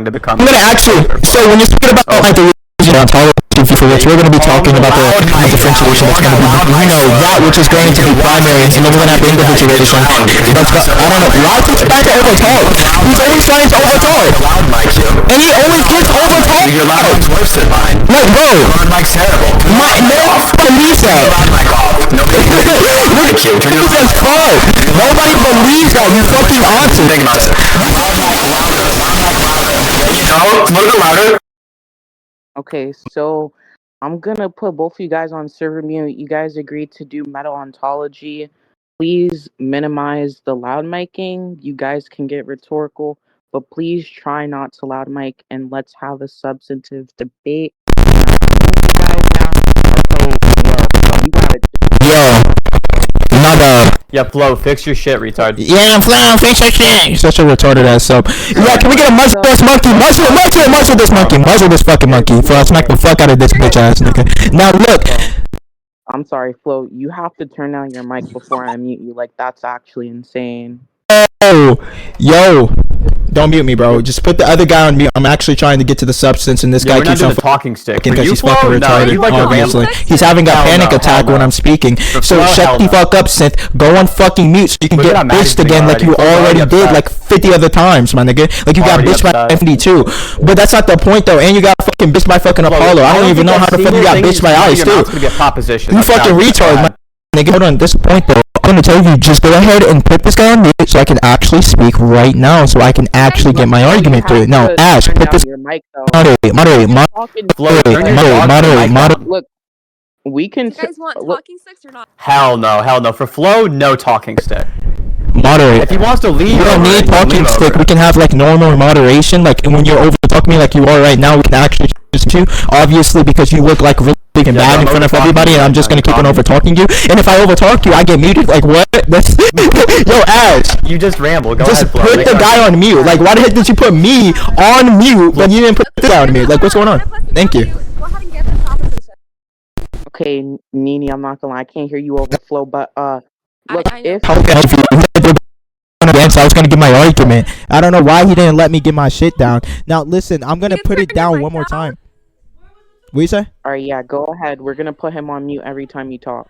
to become. I'm gonna actually. So when you're speaking about like the ontology for which we're gonna be talking about the differentiation that's gonna be, that which is going to be primary, and then we're gonna have individuation. But I don't know why he's trying to overtalk. He's always trying to overtalk, and he always gets overtalked. Your loud mic's worse than mine. Like, bro, Your loud mic's terrible. no believes that. Loud mic off. Nobody believes you. Turn your It's fun. Nobody believes that. You fucking awesome. Think about it. Loud mic louder. Loud mic louder. No, a little bit louder. Okay, so I'm gonna put both of you guys on server mute. You guys agreed to do metal ontology. Please minimize the loud miking. You guys can get rhetorical, but please try not to loud mic and let's have a substantive debate. Yeah, Flo, fix your shit, retard. Yeah, Flo, fix your shit. You're such a retarded ass sub. Yeah, can we get a muzzle this monkey? Muzzle this monkey. Muzzle this fucking monkey. Flo, I'll smack the fuck out of this bitch ass nigga. Now look. I'm sorry, Flo. You have to turn down your mic before I mute you. Like, that's actually insane. Oh, yo. Don't mute me, bro. Just put the other guy on mute. I'm actually trying to get to the substance, and this guy keeps on talking stick. Because he's fucking retarded, obviously. He's having a panic attack when I'm speaking. So shut the fuck up, Synth. Go on fucking mute so you can get bitched again like you already did like 50 other times, my nigga. Like you got bitched by FD2. But that's not the point, though. And you got fucking bitched by fucking Apollo. I don't even know how the fuck you got bitched by Ice, too. You fucking retard, my nigga. Hold on, this point, though. I'm gonna tell you, just go ahead and put this guy on mute so I can actually speak right now, so I can actually get my argument through. Now, Ash, put this. Moderate. Look, we can. You guys want talking sticks or not? Hell no. For Flo, no talking stick. Moderate. If he wants to leave, we don't need talking stick. We can have like normal moderation. Like when you're over talking me like you are right now, we can actually just you. Obviously, because you look like really big and bad in front of everybody, and I'm just gonna keep on over talking you. And if I over talk you, I get muted. Like what? That's yo, Ash. You just ramble. Go just ahead, Flo. put the guy on mute. Like why the heck did you put me on mute, but you didn't put this guy on mute? Like what's going on? Thank you. Go ahead and get this opposition. Okay, Nini, I'm not gonna lie, I can't hear you overflow, but look, I know. So I was gonna give my argument. I don't know why he didn't let me get my shit down. Now listen, I'm gonna put it down one more time. What you say? Alright, yeah, go ahead. We're gonna put him on mute every time you talk.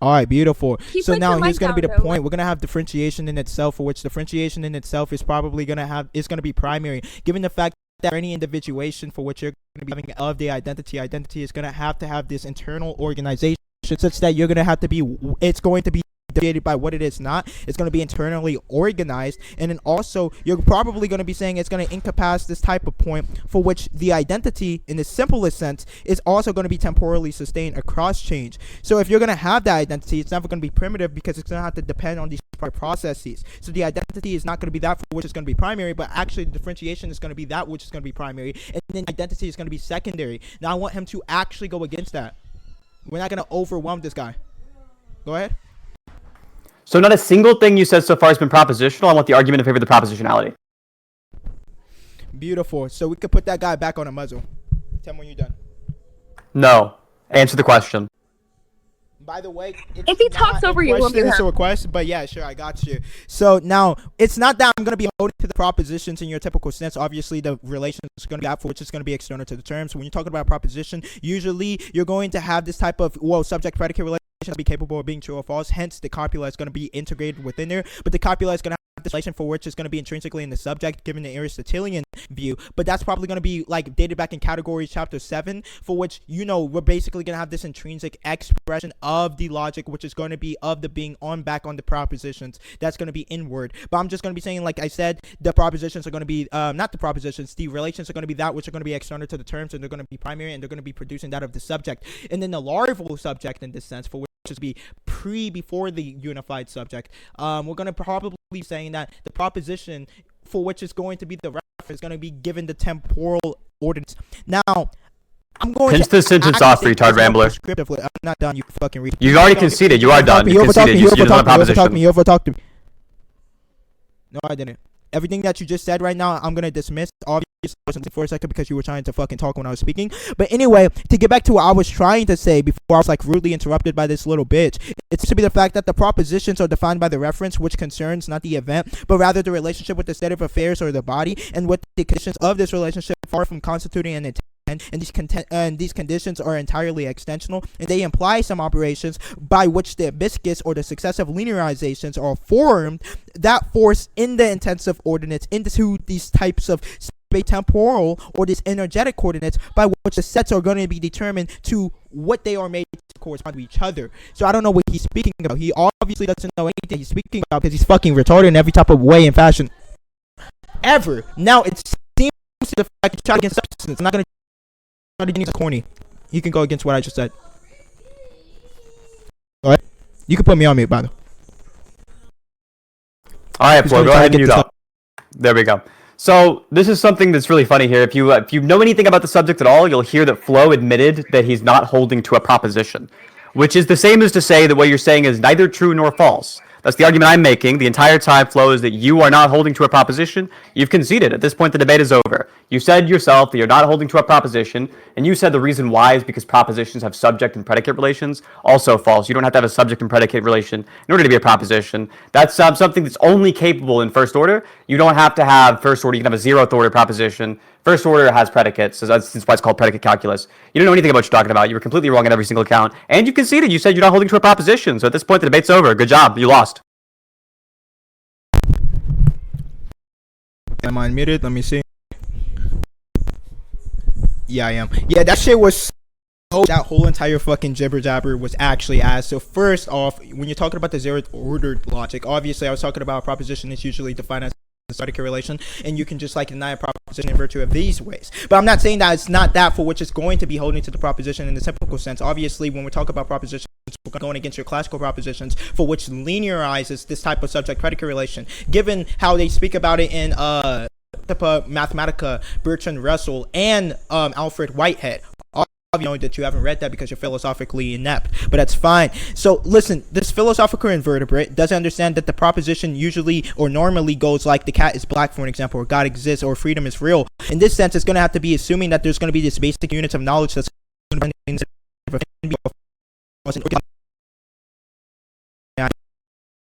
Alright, beautiful. So now here's gonna be the down, point. We're gonna have differentiation in itself, for which differentiation in itself is probably gonna be primary, given the fact that any individuation for which you're gonna be having of the identity is gonna have to have this internal organization such that you're gonna have to be. It's going to be dictated by what it is not. It's going to be internally organized, and then also you're probably going to be saying it's going to encompass this type of point for which the identity in the simplest sense is also going to be temporally sustained across change. So if you're going to have that identity, it's never going to be primitive because it's going to have to depend on these processes. So the identity is not going to be that for which is going to be primary, but actually the differentiation is going to be that which is going to be primary, and then identity is going to be secondary. Now I want him to actually go against that. We're not going to overwhelm this guy. Go ahead. So not a single thing you said so far has been propositional. I want the argument in favor of the propositionality. Beautiful. So we could put that guy back on a muzzle. Tell me when you're done. No. Answer the question. By the way, if he talks over you, we'll do it's a request, but yeah, sure, I got you. So now, it's not that I'm going to be holding to the propositions in your typical sense. Obviously, the relation is going to be out for which is going to be external to the terms. When you're talking about proposition, usually you're going to have this type of, subject-predicate relation to be capable of being true or false. Hence, the copula is going to be integrated within there, but the copula is going to have this relation for which is going to be intrinsically in the subject, given the Aristotelian view. But that's probably going to be like dated back in categories chapter 7, for which we're basically going to have this intrinsic expression of the logic, which is going to be of the being on back on the propositions. That's going to be inward. But I'm just going to be saying, like I said, the propositions are going to be not the propositions, the relations are going to be that which are going to be external to the terms, and they're going to be primary, and they're going to be producing that of the subject. And then the larval subject in this sense, for which is be before the unified subject, we're going to probably be saying that the proposition for which is going to be the reference is going to be given the temporal ordinance. Now I'm going Pinch the sentence off, retard rambler. I'm not done, you fucking retard. You've already conceded. You are done. You conceded. You overtalked me. You overtalked me. No, I didn't. everything that you just said right now, I'm gonna dismiss. Obviously, something for a second because you were trying to fucking talk when I was speaking. But anyway, to get back to what I was trying to say before I was like rudely interrupted by this little bitch, it's to be the fact that the propositions are defined by the reference, which concerns not the event, but rather the relationship with the state of affairs or the body, and what the conditions of this relationship far from constituting an intent. And these conditions are entirely extensional, and they imply some operations by which the hibiscus or the successive linearizations are formed that force in the intensive ordinates into these types of temporal or these energetic coordinates by which the sets are going to be determined to what they are made to correspond to each other. So I don't know what he's speaking about. He obviously doesn't know anything he's speaking about because he's fucking retarded in every type of way and fashion ever. Now it seems to the fact he's trying against substance. I'm not going to corny. You can go against what I just said. Alright? You can put me on mute, by the way. Alright, Flo, go ahead and mute up. There we go. So, this is something that's really funny here. If you know anything about the subject at all, you'll hear that Flo admitted that he's not holding to a proposition, which is the same as to say that what you're saying is neither true nor false. That's the argument I'm making the entire time, Flo, is that you are not holding to a proposition. You've conceded. At this point, the debate is over. You said yourself that you're not holding to a proposition, and you said the reason why is because propositions have subject and predicate relations. Also false. You don't have to have a subject and predicate relation in order to be a proposition. That's something that's only capable in first order. You don't have to have first order. You can have a zeroth order proposition. First order has predicates, so that's why it's called predicate calculus. You don't know anything about what you're talking about. You were completely wrong on every single count. And you conceded. You said you're not holding to a proposition. So at this point, the debate's over. Good job. You lost. Am I unmuted? Let me see. Yeah, I am. Yeah, that shit was... that whole entire fucking jibber jabber was actually asked. So first off, when you're talking about the zeroth ordered logic, obviously I was talking about a proposition that's usually defined as predicate relation, and you can just like deny a proposition in virtue of these ways. But I'm not saying that it's not that for which it's going to be holding to the proposition in the typical sense. Obviously, when we talk about propositions, we're going against your classical propositions for which linearizes this type of subject predicate relation. Given how they speak about it in Mathematica, Bertrand Russell, and Alfred Whitehead. You know that you haven't read that because you're philosophically inept, but that's fine. So listen, this philosophical invertebrate doesn't understand that the proposition usually or normally goes like the cat is black, for an example, or God exists, or freedom is real. In this sense, it's going to have to be assuming that there's going to be this basic units of knowledge that's going to be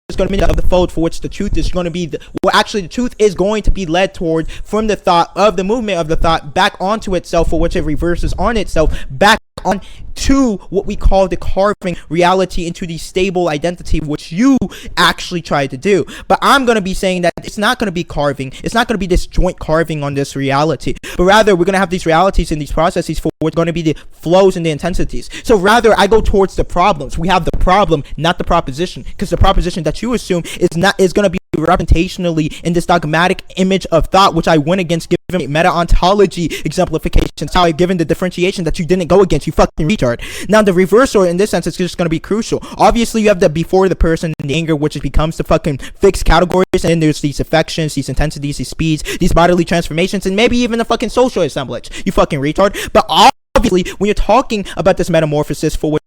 it's going to be of the fold for which the truth is going to be actually the truth is going to be led toward from the thought of the movement of the thought back onto itself, for which it reverses on itself back on to what we call the carving reality into the stable identity, which you actually tried to do. But I'm going to be saying that it's not going to be carving. It's not going to be this joint carving on this reality, but rather we're going to have these realities and these processes for what's going to be the flows and the intensities. So rather I go towards the problems. We have the problem, not the proposition, because the proposition that you assume is going to be representationally in this dogmatic image of thought, which I went against given meta-ontology exemplifications, how I given the differentiation that you didn't go against, you fucking retard. Now the reversal in this sense is just going to be crucial. Obviously you have the before the person and the anger, which becomes the fucking fixed categories, and then there's these affections, these intensities, these speeds, these bodily transformations, and maybe even the fucking social assemblage, you fucking retard. But obviously when you're talking about this metamorphosis for which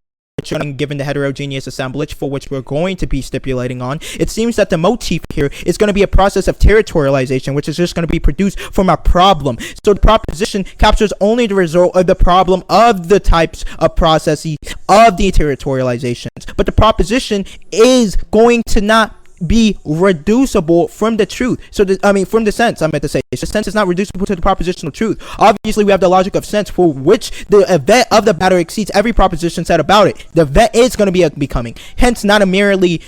given the heterogeneous assemblage for which we're going to be stipulating on, it seems that the motif here is going to be a process of territorialization, which is just going to be produced from a problem. So the proposition captures only the result of the problem of the types of processes of the territorializations, but the proposition is going to not be reducible from the truth. So from the sense, I meant to say, the sense is not reducible to the propositional truth. Obviously we have the logic of sense for which the event of the matter exceeds every proposition said about it. The event is going to be a becoming, hence not a merely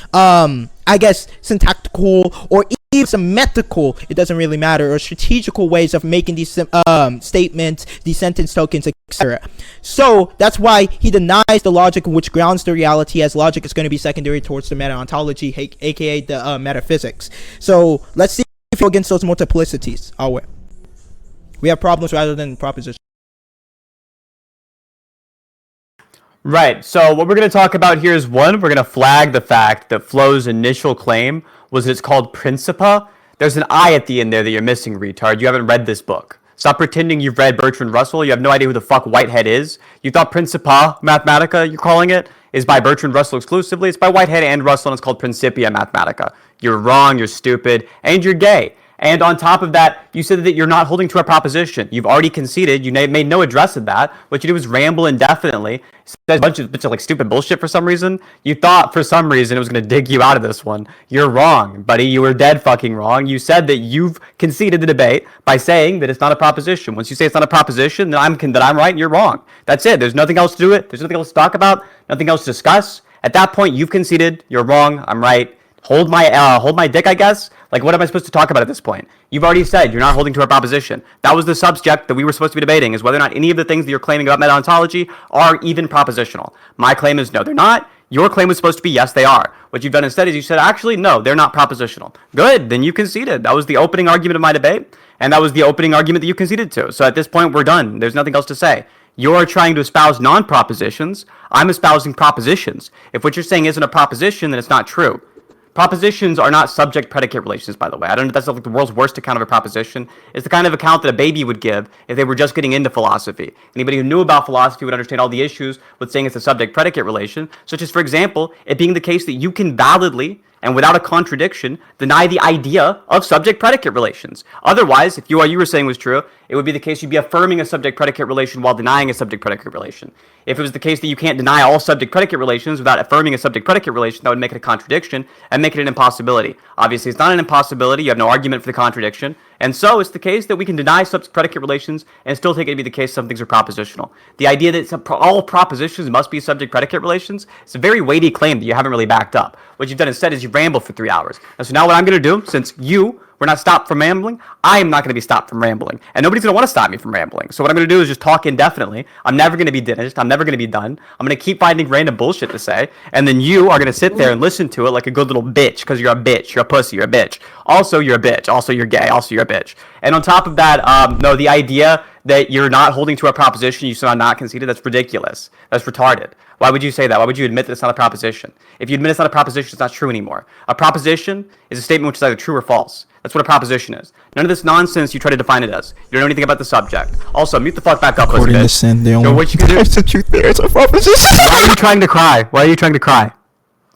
I guess syntactical or even symmetrical, it doesn't really matter, or strategical ways of making these statements, these sentence tokens, etc. So that's why he denies the logic which grounds the reality, as logic is going to be secondary towards the meta-ontology, aka the metaphysics. So let's see if you go against those multiplicities. We have problems rather than propositions. Right, so what we're going to talk about here is one, we're going to flag the fact that Flo's initial claim was that it's called Principia. There's an I at the end there that you're missing, retard. You haven't read this book. Stop pretending you've read Bertrand Russell. You have no idea who the fuck Whitehead is. You thought Principia Mathematica, you're calling it, is by Bertrand Russell exclusively. It's by Whitehead and Russell, and it's called Principia Mathematica. You're wrong, you're stupid, and you're gay. And on top of that, you said that you're not holding to a proposition. You've already conceded. You made no address of that. What you did was ramble indefinitely. Said a bunch of like stupid bullshit for some reason. You thought for some reason it was going to dig you out of this one. You're wrong, buddy. You were dead fucking wrong. You said that you've conceded the debate by saying that it's not a proposition. Once you say it's not a proposition, then I'm right and you're wrong. That's it. There's nothing else to do it. There's nothing else to talk about. Nothing else to discuss. At that point, you've conceded. You're wrong. I'm right. Hold my dick, I guess. Like, what am I supposed to talk about at this point? You've already said you're not holding to a proposition. That was the subject that we were supposed to be debating, is whether or not any of the things that you're claiming about meta-ontology are even propositional. My claim is no, they're not. Your claim was supposed to be yes, they are. What you've done instead is you said, actually, no, they're not propositional. Good, then you conceded. That was the opening argument of my debate, and that was the opening argument that you conceded to. So at this point, we're done. There's nothing else to say. You're trying to espouse non-propositions. I'm espousing propositions. If what you're saying isn't a proposition, then it's not true. Propositions are not subject-predicate relations, by the way. I don't know if that's like the world's worst account of a proposition. It's the kind of account that a baby would give if they were just getting into philosophy. Anybody who knew about philosophy would understand all the issues with saying it's a subject-predicate relation, such as, for example, it being the case that you can validly and without a contradiction deny the idea of subject-predicate relations. Otherwise, if what you were saying was true, it would be the case you'd be affirming a subject-predicate relation while denying a subject-predicate relation. If it was the case that you can't deny all subject-predicate relations without affirming a subject-predicate relation, that would make it a contradiction and make it an impossibility. Obviously, it's not an impossibility. You have no argument for the contradiction. And so it's the case that we can deny subject-predicate relations and still take it to be the case some things are propositional. The idea that all propositions must be subject-predicate relations is a very weighty claim that you haven't really backed up. What you've done instead is you rambled for 3 hours. And so now what I'm going to do, since you were not stopped from rambling, I am not going to be stopped from rambling. And nobody's going to want to stop me from rambling. So what I'm going to do is just talk indefinitely. I'm never going to be finished. I'm never going to be done. I'm going to keep finding random bullshit to say. And then you are going to sit there and listen to it like a good little bitch, because you're a bitch. You're a pussy. You're a bitch. Also, you're a bitch. Also, you're gay. Also, you're a bitch. And on top of that, no, the idea that you're not holding to a proposition you somehow not conceded, that's ridiculous. That's retarded. Why would you say that? Why would you admit that it's not a proposition? If you admit it's not a proposition, it's not true anymore. A proposition is a statement which is either true or false. That's what a proposition is. None of this nonsense you try to define it as. You don't know anything about the subject. Also, mute the fuck back up, According to Sinthe, the only what you can do. There's the truth there. It's a proposition. Why are you trying to cry? Why are you trying to cry?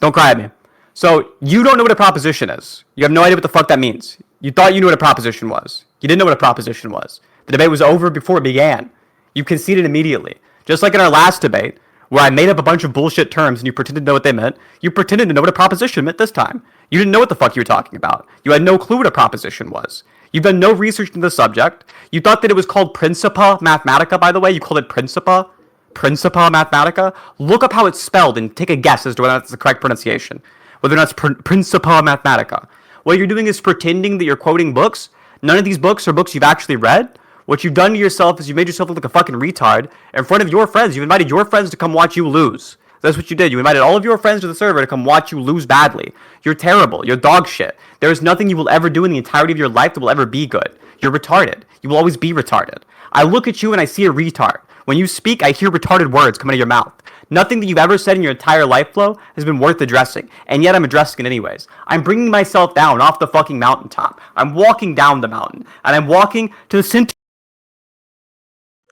Don't cry at me. So, you don't know what a proposition is. You have no idea what the fuck that means. You thought you knew what a proposition was. You didn't know what a proposition was. The debate was over before it began. You conceded immediately. Just like in our last debate, where I made up a bunch of bullshit terms and you pretended to know what they meant, you pretended to know what a proposition meant this time. You didn't know what the fuck you were talking about. You had no clue what a proposition was. You've done no research into the subject. You thought that it was called Principia Mathematica, by the way. You called it Principia Mathematica. Look up how it's spelled and take a guess as to whether that's the correct pronunciation. Whether or not it's Principia Mathematica. What you're doing is pretending that you're quoting books. None of these books are books you've actually read. What you've done to yourself is you made yourself look like a fucking retard in front of your friends. You've invited your friends to come watch you lose. That's what you did. You invited all of your friends to the server to come watch you lose badly. You're terrible. You're dog shit. There is nothing you will ever do in the entirety of your life that will ever be good. You're retarded. You will always be retarded. I look at you and I see a retard. When you speak, I hear retarded words come out of your mouth. Nothing that you've ever said in your entire life, Flo, has been worth addressing, and yet I'm addressing it anyways. I'm bringing myself down off the fucking mountaintop. I'm walking down the mountain, and I'm walking to the Sinthe.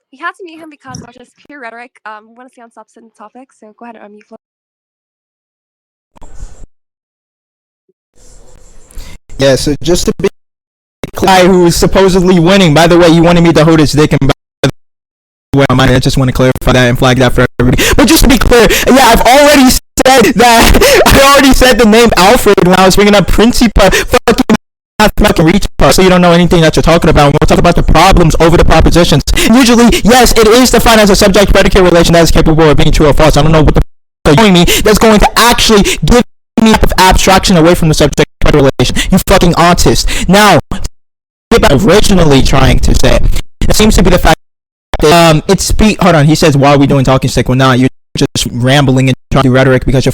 You have to mute him because it's just pure rhetoric. We want to stay on substance topics, so go ahead and unmute Flo. Yeah, so just to be clear, who is supposedly winning. By the way, you wanted me to hold his dick, and by the way, I just want to clarify that and flag that for everybody. But just to be clear, yeah, I've already said that. I already said the name Alfred when I was bringing up Principia fucking retard, so you don't know anything that you're talking about. We'll talk about the problems over the propositions. Usually, yes, it is defined as a subject-predicate relation that is capable of being true or false. I don't know what the you're showing me that's going to actually give me abstraction away from the subject-predicate relation. You fucking autist. Now, what I'm originally trying to say, it seems to be the fact that hold on, he says, why are we doing talking stick? Well, nah, you're just rambling and trying to do rhetoric because you're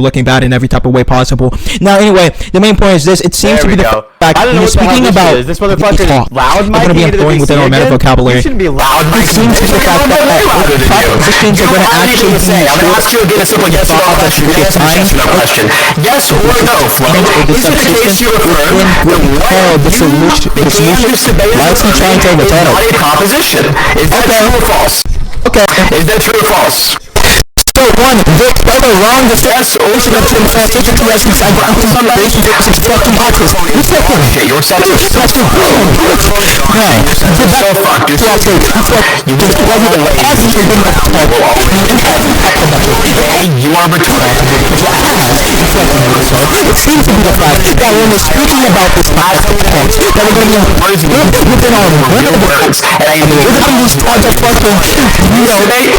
looking bad in every type of way possible. Now, anyway, the main point is this. It seems to be the fact that you're speaking about this motherfucker loud mic. You're going to be employing within our meta vocabulary. You shouldn't be loud mic. It seems to be the fact that propositions are going to actually be I'm going to ask you again a simple yes or no question. You're going to answer yes or no question. Yes or no, Flo? Is it the case you affirm that the solution? Why is he trying to overturn it? Not a proposition. Is that true or false? Okay. Is that true or false? So one, they further wrong the definition of 21st century as it's identical relationships is fucking access. You fucking shit, you're such a fucking bro. You just love the way you are retarded. It seems to be the fact that when we're speaking about this last point, that we're going to be within our words, and we're going to lose tons of fucking,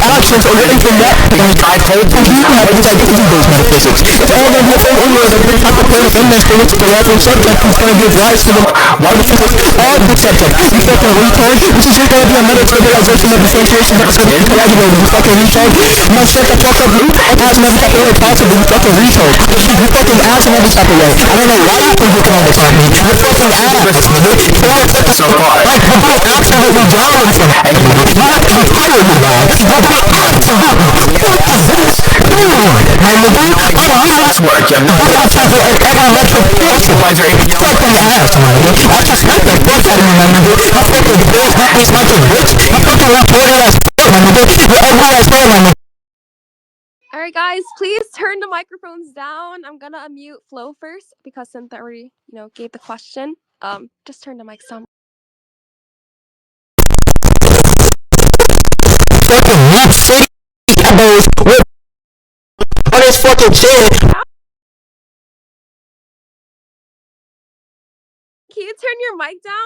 actions or anything that I told you have these identity-based metaphysics. It's all going to be a full order of every type of point of eminence for which the reference subject is going to give rise to the wonderful all the subject. You fucking retard. This is just going to be a meta-trivialization of the situation that is going to interrogate you fucking retard. You must shut the fuck up, you and ask in every type of way possible, you fucking retard. You fucking ask in every type of way. I don't know why you think you can understand me. You're fucking ass, nigga. So far. Like, you're absolutely down for that. And you're not going to fire me, man. You're not work, you have no supervisor even yelling at my ass, man. I just met that fuck out of me, man. I fucking bills, not these fucking rich. I fucking reported as man. You're every ass man. All right, guys, please turn the microphones down. I'm gonna unmute Flo first because Sinthe already, gave the question. Just turn the mics down. Fucking rap city combos with on his fucking shit. Can you turn your mic down?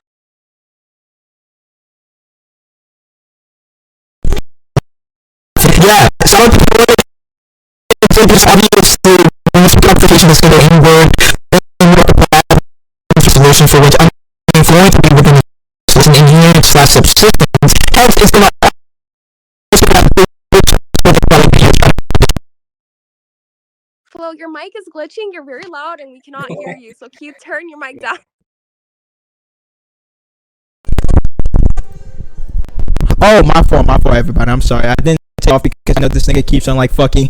Yeah, so just obviously this application is going to inward solution for which I'm going to be within an engineering slash subsystems. Hence, it's going to Flo, your mic is glitching. You're very loud and we cannot hear you. So can you turn your mic down? Oh, my fault, everybody. I'm sorry. I didn't take off because I know this nigga keeps on like fucking.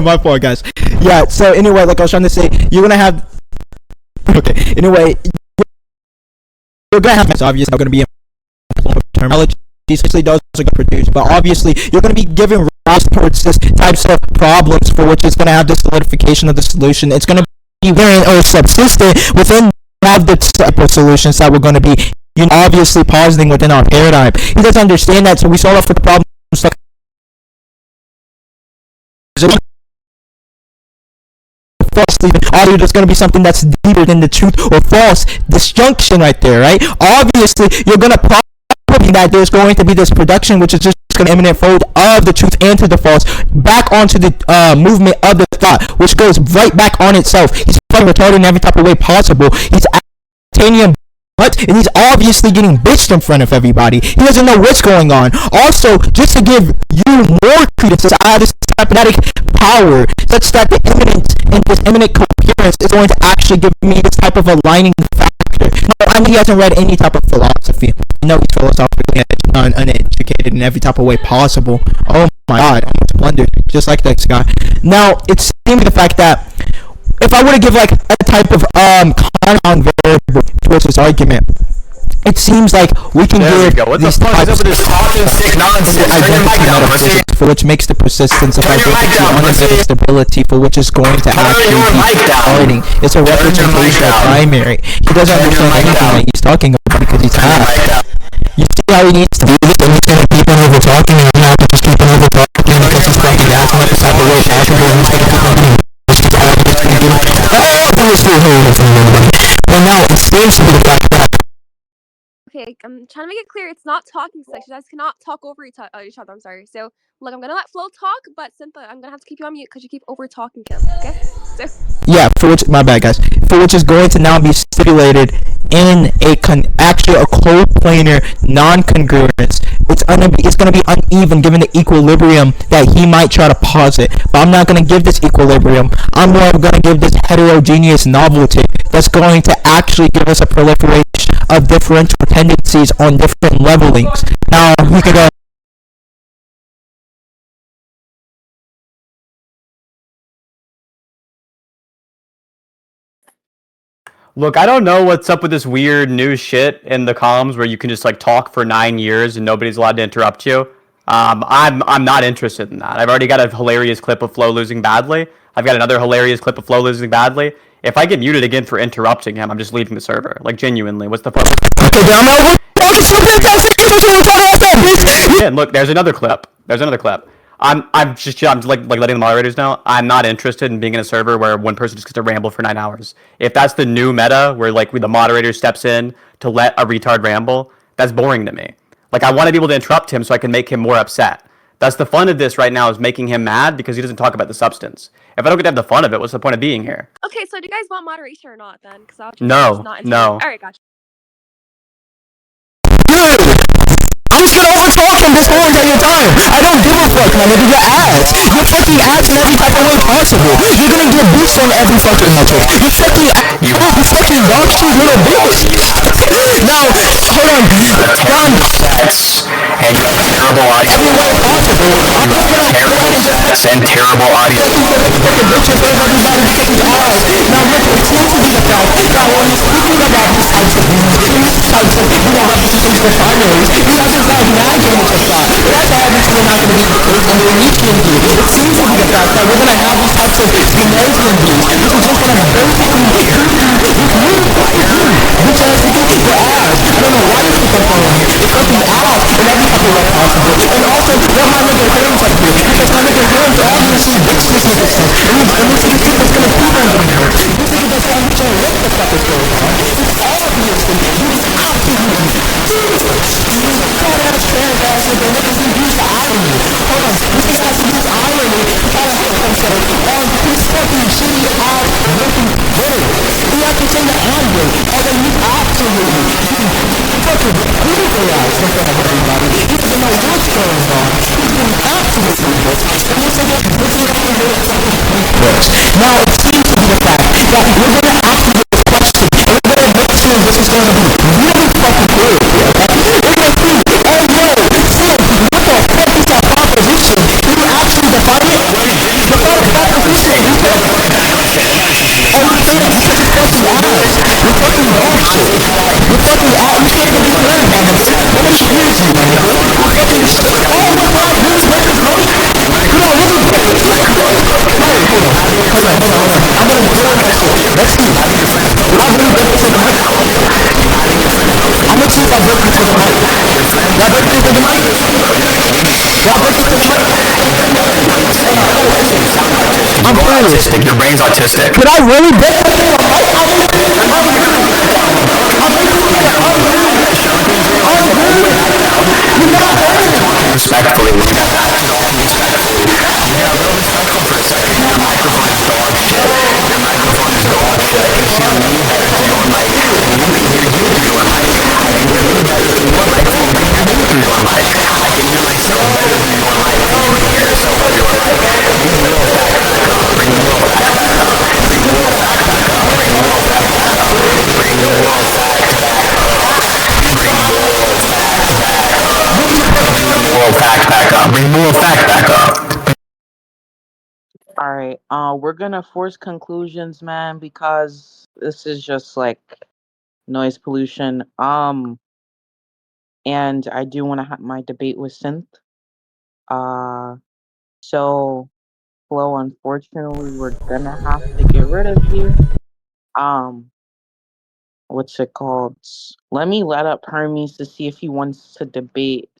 my fault, guys. Yeah. So anyway, like I was trying to say, you're gonna have. Okay. Anyway, you're gonna have. It's obviously not gonna be terminology. Especially those are gonna produce, but obviously you're gonna be giving rise towards this types of problems for which it's gonna have the solidification of the solution. It's gonna be very or subsistent within have the type of solutions that we're gonna be. Obviously positing within our paradigm. He doesn't understand that, so we solve off with the problem stuck. Audio, there's going to be something that's deeper than the truth or false disjunction right there, right? Obviously, you're going to probably that there's going to be this production which is just going to emanate forward of the truth and to the false back onto the movement of the thought, which goes right back on itself. He's fucking retarded in every type of way possible. He's titanium. And he's obviously getting bitched in front of everybody. He doesn't know what's going on. Also, just to give you more credence, I have this hypnotic power such that the imminent and this imminent coherence is going to actually give me this type of aligning factor. No, I mean, he hasn't read any type of philosophy. No, he's philosophically uneducated in every type of way possible. Oh my god, I'm blundered, just like this guy. Now, it's seeming the fact that if I were to give like a type of compound variable towards this argument, it seems like we can give these types of for which makes the persistence of identity under stability for which is going to actually be starting. It's a representation of primary. He doesn't understand anything that he's talking about because he's half. You see how he needs to do this, and he's going to keep on over talking, and now just keep on over talking because he's fucking asking what the type of way possible, and he's going to keep on doing. Well, now it seems to be the fact that. Okay, I'm trying to make it clear. It's not talking section. You guys cannot talk over each other. I'm sorry. So, look, I'm gonna let Flo talk, but Sinthe, I'm gonna have to keep you on mute because you keep over talking him. Okay? So. Yeah, for which my bad, guys. For which is going to now be stipulated in actually a coplanar non-congruence. It's gonna be uneven given the equilibrium that he might try to posit. But I'm not gonna give this equilibrium. I'm more gonna give this heterogeneous novelty that's going to actually give us a proliferation of differential tendencies on different levelings. Now we could go. Look, I don't know what's up with this weird new shit in the comms where you can just like talk for 9 years and nobody's allowed to interrupt you. I'm not interested in that. I've already got a hilarious clip of Flo losing badly. I've got another hilarious clip of Flo losing badly. If I get muted again for interrupting him, I'm just leaving the server. Like, genuinely, what's the fuck? Yeah, look, there's another clip. I'm just like letting the moderators know. I'm not interested in being in a server where one person just gets to ramble for 9 hours. If that's the new meta where like the moderator steps in to let a retard ramble, that's boring to me. Like, I want to be able to interrupt him so I can make him more upset. That's the fun of this right now, is making him mad because he doesn't talk about the substance. If I don't get to have the fun of it, what's the point of being here? Okay, so do you guys want moderation or not then? Because I'll just No, not no. All right, gotcha. I'm just gonna overtalk him this whole entire time. I don't give a fuck, man. Nigga, your ass. Your fucking ass in every type of way possible. You're gonna get boost on every fucking metric. You fucking dog shit little bitch. Now, hold on. Sets, and you have terrible audio. Every way possible. I'm just gonna Terrible sets and terrible audio. fucking bitches on everybody's fucking ass. Now, look, it's going to be the fact that when you're speaking about these types of you know, representations for primaries, you guys are like not getting a shot. But that's obviously not going to be the case when we're reaching you. It seems to be the fact that we're going to have these types of Gymnasium views, which is just going to basically treat you which ass nigga, your ass. I don't know why you keep on following me. It's fucking ass in every fucking way possible. And also, what my nigga Hills up here, because my nigga Hills obviously bitch this nigga stuff. And this is the shit that's gonna keep on doing here. This nigga doesn't understand what the fuck is going on. It's obviously, you absolutely fat ass trans ass nigga, niggas who use the irony. Hold on, this nigga has to use irony to try to hit some sort on his fucking shitty ass looking video. He has to say the N-word, and then you absolutely fucking beautiful ass in front of everybody. He doesn't know what's going on. He's being absolutely bitch. And this nigga, this nigga can do it fucking bitch. Now, it seems to be the fact that we're gonna ask you this question, and we're gonna make sure this is gonna be really fucking clear, okay? We're gonna see, oh yo, Sid, what the fuck is that proposition? Can you actually define it? The proposition, you said, oh, you said it, you fucking ass. You're fucking bullshit. You're fucking ass. You can't even be clear about this. Nobody hears you, man. You're fucking shit. Oh my god, really? What is going on? You know, really? Hold on. I'm gonna blow that shit. Let's see. Will I really break into the mic? I'm gonna see if I break into the mic. Will I break into the mic? Will I break into the mic? I'm autistic. Your brain's autistic. Could I really break into the mic? Respectfully, we got acted all respectfully. Yeah, real respectful for a second. Your microphone is dog shit. Your microphone is dog shit. I can hear me better through your mic. And you can hear you through your mic. I can hear me better through your mic. You can hear me through your mic. I can hear myself better through your mic. You can hear yourself through your mic. Bring the real fact back up. Bring the real fact back up. Bring the real fact back up. Bring the real fact back up. Bring the real fact back up. Moral fact back up. Bring moral fact back up. All right. We're gonna force conclusions, man, because this is just like noise pollution. And I do want to have my debate with Synth. So Flo, unfortunately, we're gonna have to get rid of you. What's it called? Let me let up Hermes to see if he wants to debate